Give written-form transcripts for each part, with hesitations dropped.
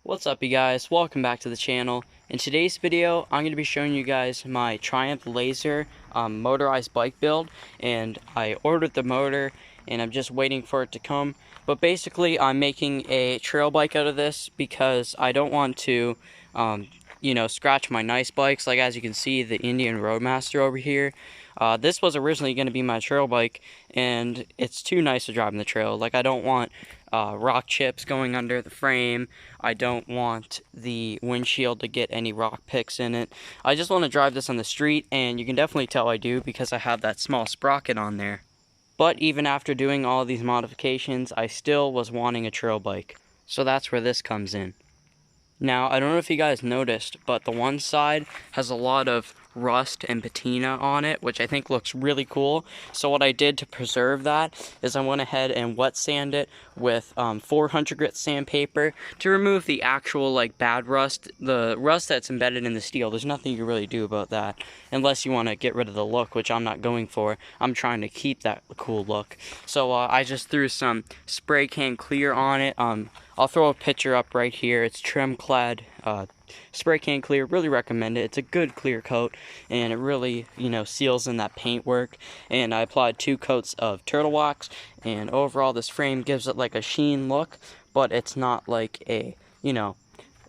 What's up, you guys? Welcome back to the channel. In today's video, I'm going to be showing you guys my Triumph Laser motorized bike build, and I ordered the motor and I'm just waiting for it to come. But basically, I'm making a trail bike out of this because I don't want to scratch my nice bikes. Like, as you can see, the Indian Roadmaster over here. This was originally going to be my trail bike, and it's too nice to drive in the trail. Like, I don't want rock chips going under the frame. I don't want the windshield to get any rock picks in it. I just want to drive this on the street, and you can definitely tell I do because I have that small sprocket on there. But even after doing all these modifications, I still was wanting a trail bike. So that's where this comes in. Now, I don't know if you guys noticed, but the one side has a lot of rust and patina on it, which I think looks really cool. So what I did to preserve that is I went ahead and wet sand it with 400 grit sandpaper to remove the actual bad rust, the rust that's embedded in the steel. There's nothing you can really do about that unless you want to get rid of the look, which I'm not going for. I'm trying to keep that cool look. So I just threw some spray can clear on it. I'll throw a picture up right here. It's trim clad spray can clear. Really recommend it. It's a good clear coat, and it really seals in that paint work. And I applied 2 coats of turtle wax, and overall this frame gives it like a sheen look, but it's not like a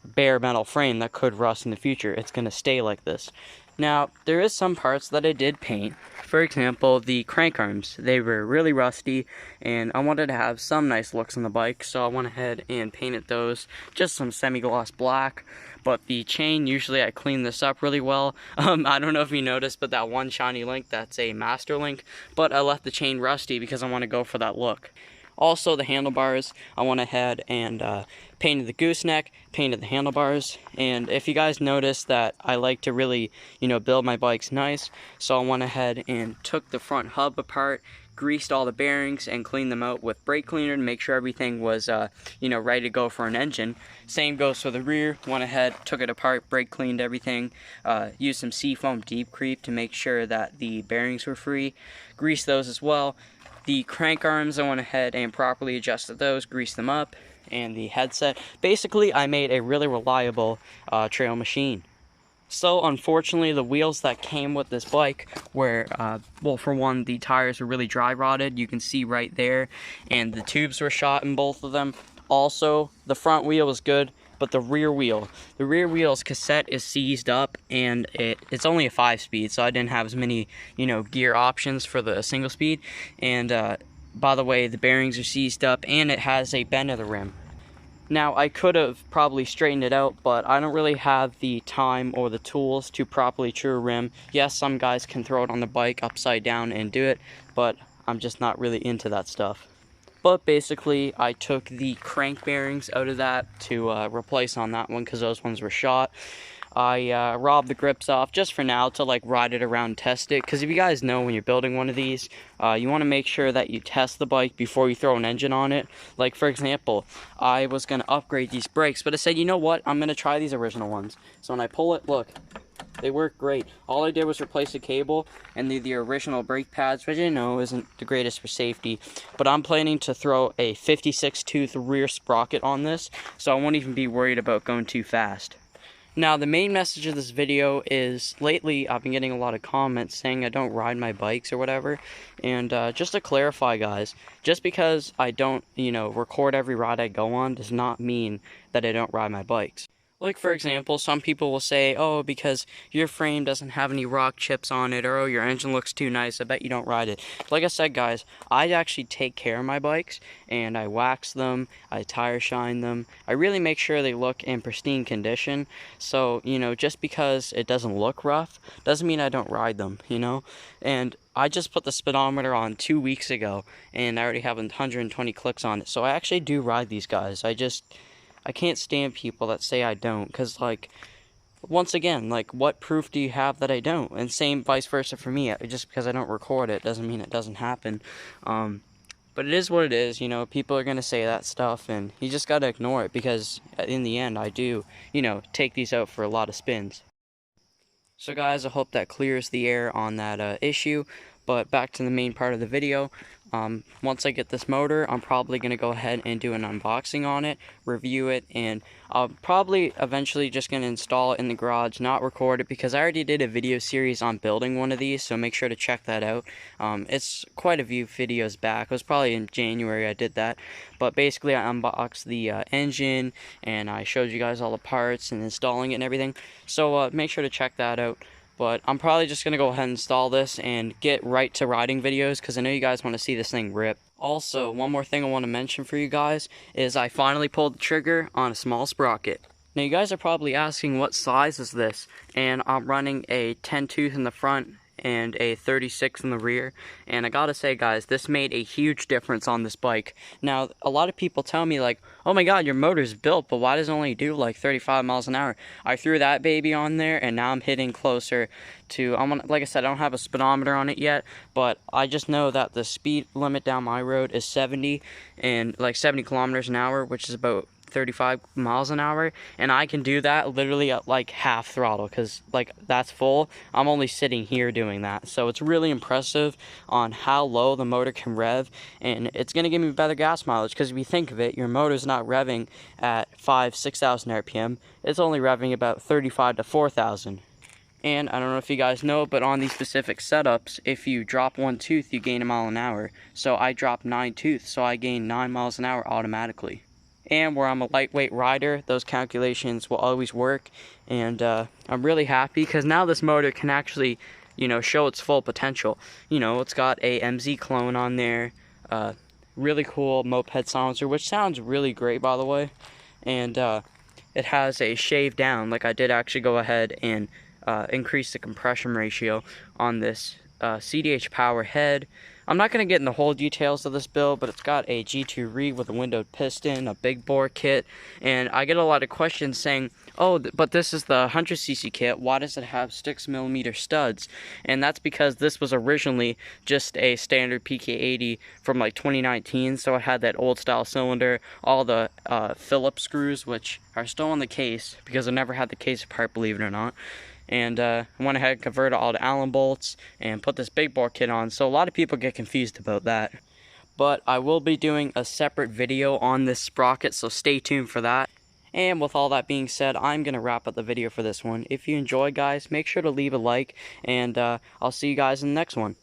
bare metal frame that could rust in the future. It's gonna stay like this. Now, there is some parts that I did paint. For example, the crank arms. They were really rusty, and I wanted to have some nice looks on the bike, so I went ahead and painted those just some semi-gloss black. But the chain, usually I clean this up really well. I don't know if you noticed, but that one shiny link, that's a master link. But I left the chain rusty because I want to go for that look. Also, the handlebars, I went ahead and painted the gooseneck, painted the handlebars, and if you guys notice that I like to really, build my bikes nice, so I went ahead and took the front hub apart, greased all the bearings, and cleaned them out with brake cleaner to make sure everything was, ready to go for an engine. Same goes for the rear. Went ahead, took it apart, brake cleaned everything, used some Seafoam Deep Creep to make sure that the bearings were free, greased those as well. The crank arms, I went ahead and properly adjusted those, greased them up, and the headset. Basically, I made a really reliable trail machine. So, unfortunately, the wheels that came with this bike were, well, for one, the tires were really dry rotted. You can see right there, and the tubes were shot in both of them. Also, the front wheel was good, but the rear wheel's cassette is seized up, and it's only a 5-speed, so I didn't have as many, gear options for the single speed. And by the way, the bearings are seized up, and it has a bend of the rim. Now, I could have probably straightened it out, but I don't really have the time or the tools to properly true a rim. Yes, some guys can throw it on the bike upside down and do it, but I'm just not really into that stuff. But basically, I took the crank bearings out of that to replace on that one because those ones were shot. I robbed the grips off just for now to ride it around and test it. Because if you guys know, when you're building one of these, you want to make sure that you test the bike before you throw an engine on it. Like, for example, I was going to upgrade these brakes, but I said, you know what, I'm going to try these original ones. So when I pull it, look, they work great. All I did was replace the cable and the original brake pads, which isn't the greatest for safety. But I'm planning to throw a 56 tooth rear sprocket on this, so I won't even be worried about going too fast. Now, the main message of this video is, lately I've been getting a lot of comments saying I don't ride my bikes or whatever. And just to clarify, guys, just because I don't, record every ride I go on does not mean that I don't ride my bikes. Like, for example, some people will say, oh, because your frame doesn't have any rock chips on it, or oh, your engine looks too nice, I bet you don't ride it. Like I said, guys, I actually take care of my bikes, and I wax them, I tire shine them. I really make sure they look in pristine condition. So, just because it doesn't look rough doesn't mean I don't ride them, And I just put the speedometer on 2 weeks ago, and I already have 120 clicks on it. So I actually do ride these guys. I can't stand people that say I don't, because, once again, what proof do you have that I don't? And same vice versa for me. Just because I don't record it doesn't mean it doesn't happen. But it is what it is, people are going to say that stuff, and you just got to ignore it, because in the end, I do, take these out for a lot of spins. So guys, I hope that clears the air on that issue. But back to the main part of the video. Once I get this motor, I'm probably going to go ahead and do an unboxing on it, review it, and I'll probably eventually just going to install it in the garage, not record it, because I already did a video series on building one of these, so make sure to check that out. It's quite a few videos back. It was probably in January I did that, but basically I unboxed the engine, and I showed you guys all the parts and installing it and everything, so make sure to check that out. But I'm probably just going to go ahead and install this and get right to riding videos, because I know you guys want to see this thing rip. Also, one more thing I want to mention for you guys is I finally pulled the trigger on a small sprocket. Now you guys are probably asking what size is this, and I'm running a 10 tooth in the front and a 36 in the rear, and I gotta say guys, this made a huge difference on this bike. Now a lot of people tell me like, oh my god, your motor's built, but why does it only do like 35 miles an hour? I threw that baby on there and now I'm hitting closer to, like I said, I don't have a speedometer on it yet, but I just know that the speed limit down my road is 70 and like 70 kilometers an hour, which is about 35 miles an hour, and I can do that literally at like half throttle, because like that's full. I'm only sitting here doing that, so it's really impressive on how low the motor can rev, and it's going to give me better gas mileage, because if you think of it, your motor's not revving at 6,000 RPM, it's only revving about 35 to 4,000. And I don't know if you guys know, but on these specific setups, if you drop one tooth, you gain a mile an hour. So I dropped 9 tooth, so I gain 9 miles an hour automatically. And where I'm a lightweight rider, those calculations will always work, and I'm really happy because now this motor can actually, you know, show its full potential. You know, it's got a MZ clone on there, really cool moped silencer, which sounds really great, by the way, and it has a shave down. Like, I did actually go ahead and increase the compression ratio on this CDH power head. I'm not going to get in the whole details of this build, but it's got a G2 reed with a windowed piston, a big bore kit, and I get a lot of questions saying, oh, but this is the 100cc kit, why does it have 6mm studs? And that's because this was originally just a standard PK80 from like 2019, so it had that old style cylinder, all the Phillips screws, which are still on the case, because I never had the case apart, believe it or not. And I went ahead and converted all the Allen bolts and put this big bore kit on, so a lot of people get confused about that. But I will be doing a separate video on this sprocket, so stay tuned for that. And with all that being said, I'm going to wrap up the video for this one. If you enjoyed, guys, make sure to leave a like, and I'll see you guys in the next one.